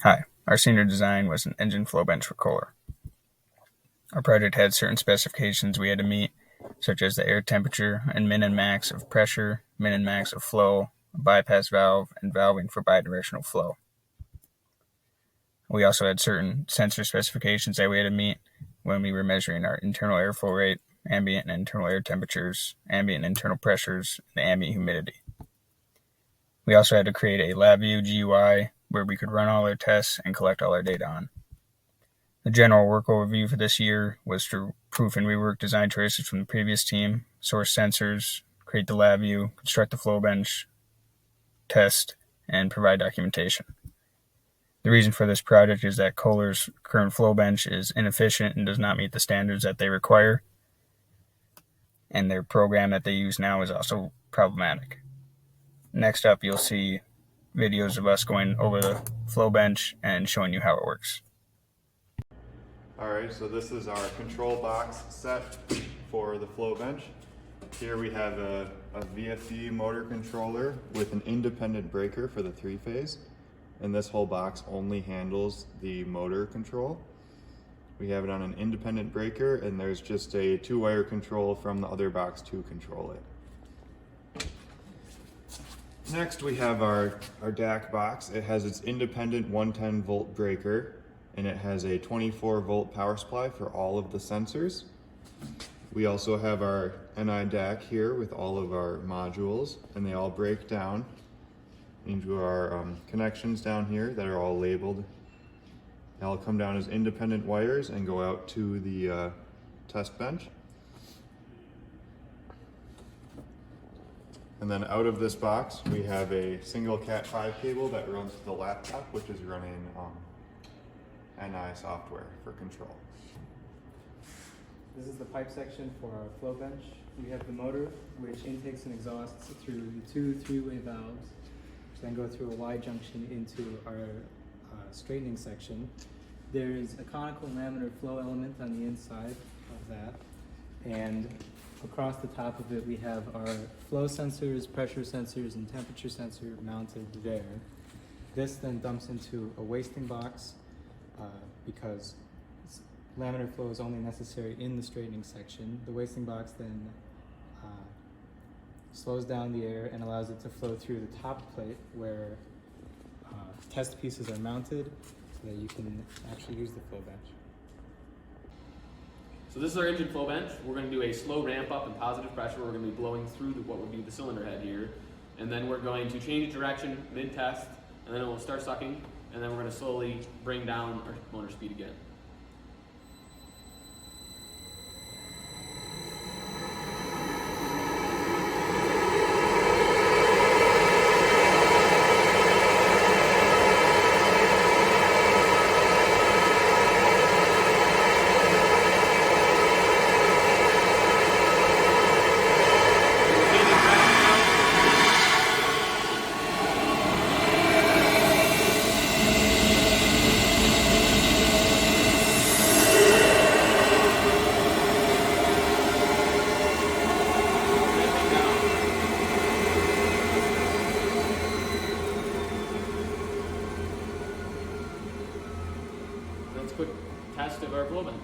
Hi, our senior design was an engine flow bench for Kohler. Our project had certain specifications we had to meet, such as the air temperature and min and max of pressure, min and max of flow, a bypass valve, and valving for bidirectional flow. We also had certain sensor specifications that we had to meet when we were measuring our internal airflow rate, ambient and internal air temperatures, ambient and internal pressures, and the ambient humidity. We also had to create a LabView GUI where we could run all our tests and collect all our data on. The general work overview for this year was to proof and rework design choices from the previous team, source sensors, create the LabView, construct the flow bench, test, and provide documentation. The reason for this project is that Kohler's current flow bench is inefficient and does not meet the standards that they require, and their program that they use now is also problematic. Next up, you'll see videos of us going over the flow bench and showing you how it works. Alright, so this is our control box set for the flow bench. Here we have a VFD motor controller with an independent breaker for the 3-phase, and this whole box only handles the motor control. We have it on an independent breaker, and there's just a 2-wire control from the other box to control it. Next we have our DAC box. It has its independent 110 volt breaker, and it has a 24 volt power supply for all of the sensors. We also have our NI DAC here with all of our modules, and they all break down into our connections down here that are all labeled. They all come down as independent wires and go out to the test bench. And then out of this box, we have a single Cat5 cable that runs to the laptop, which is running NI software for control. This is the pipe section for our flow bench. We have the motor, which intakes and exhausts through the 2 3-way valves, which then go through a Y junction into our straightening section. There is a conical laminar flow element on the inside of that, and across the top of it we have our flow sensors, pressure sensors, and temperature sensor mounted there. This then dumps into a wasting box because laminar flow is only necessary in the straightening section. The wasting box then slows down the air and allows it to flow through the top plate where test pieces are mounted so that you can actually use the flow bench. So this is our engine flow bench. We're going to do a slow ramp up in positive pressure. We're going to be blowing through what would be the cylinder head here. And then we're going to change direction mid-test, and then it will start sucking, and then we're going to slowly bring down our motor speed again. That's a quick test of our flow bench.